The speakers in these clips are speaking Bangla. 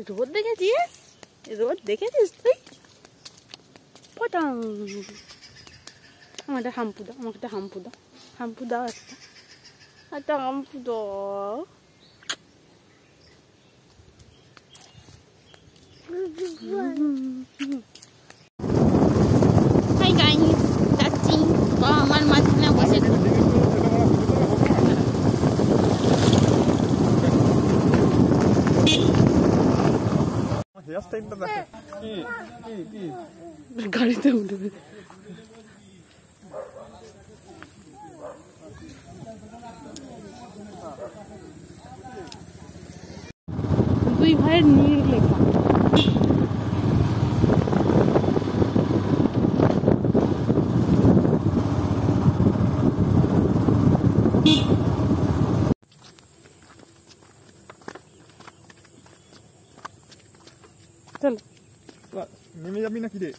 রোদ দেখেছিস? রোদ দেখেছিস তুই? পটাং আমার একটা হাম্পু দাও, আমাকে একটা হাম্পু দাও, হাম্পু দাও, একটা হাম্পু দাও। হাই গাইস, যাচ্ছি আমার মাঝখানে বসে। গাড়িতে উঠবে দুই ভাইয়ের নীল লেখা। চল নেমে যাবি নাকি রে?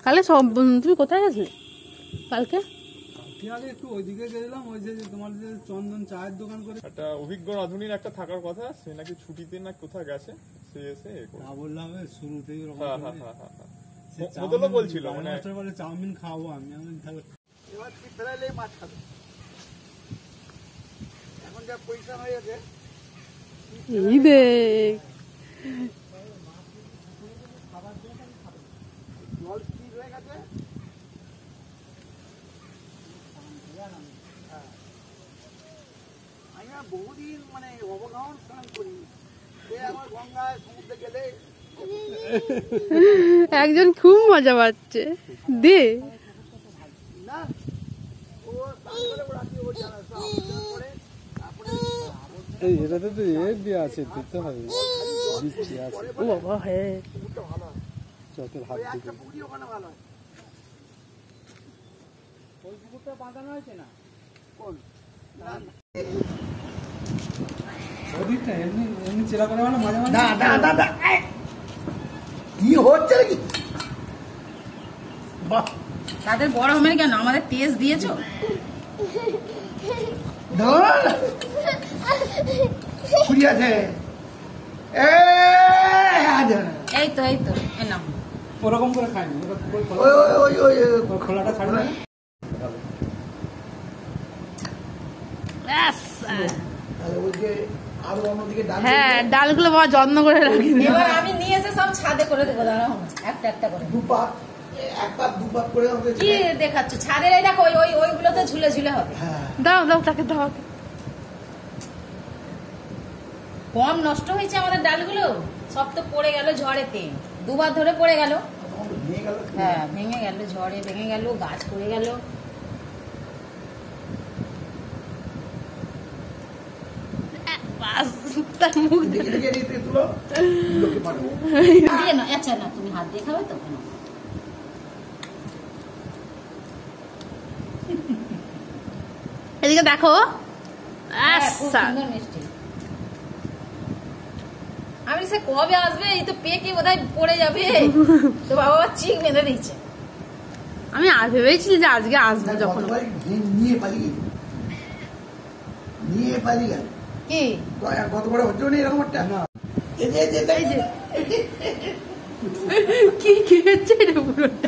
কালে সব তুমি কোথায় গেছিলে কালকে? একটু ওইদিকে গেলাম, ওই যে তোমার যে চন্দন চায়ের দোকান করে একটা অভিজ্ঞ রাঁধুনির একটা থাকার কথা, সে নাকি ছুটিতে না কোথায় গেছে, সে এসে বললাম শুরুতেই বলছিল মানে চাউমিন খাওয়াবো আমি মাছ খাবো। এখন যা পয়সা হয়ে গেছে এই দেখ জল স্থির হয়ে গেছে। আমি বহুদিন মানে অবগাহন স্নান করি, আমার গঙ্গায় সমুদ্রে গেলে একজন খুব মজা পাচ্ছে দে না এটাতে তো দিয়ে আছে, দিতে হবে ও বাবা। হ্যাঁ চতের হাত দিকে ওখানে ভালো হয়। ওই পুকুরটা বাঁধানো হয়েছে না কোন ওদিকটা এমনি এমনি চেরা করে ভালো মাঝে মাঝে দাদা কি হচ্ছে নাকি? বাহ, তাদের বড় হবে কেন? আমাদের তেজ দিয়েছো। এই তো এই তো এলাম ওরকম করে খাইনি, খোলাটা ছাড়ি না। হ্যাঁ ডালগুলো বাবা যত্ন করে রাখি। এবার আমি নিয়ে এসে সব ছাদে করে দেবো, দাঁড়াও একটা একটা করে দুপাত করে কি দেখাচ্ছ? ছাদের এই দেখো ওইগুলোতে ঝুলে ঝুলে হবে। দাও দাও তাকে দাও। কম নষ্ট হয়েছে আমাদের ডালগুলো, সব তো পড়ে গেল ঝড়েতে, দুবার ধরে পড়ে গেল। হ্যাঁ ভেঙে গেল, ঝড়ে ভেঙে গেল, গাছ পড়ে গেল। আচ্ছা না তুমি হাত দিয়ে খাবে তো? এদিকে দেখো মিষ্টি। আমি সে কবে আসবে, এই তো পেকে বোধহয় পড়ে যাবে। তো বাবা চিক বেঁধে দিচ্ছে। আমি আর ভেবেছিলি যে আজকে আসবো, যখন নিয়ে পালিয়ে গেল কি কত বড় হচ্ছে না এরকম একটা কি খেয়েছে রে পুরোটা।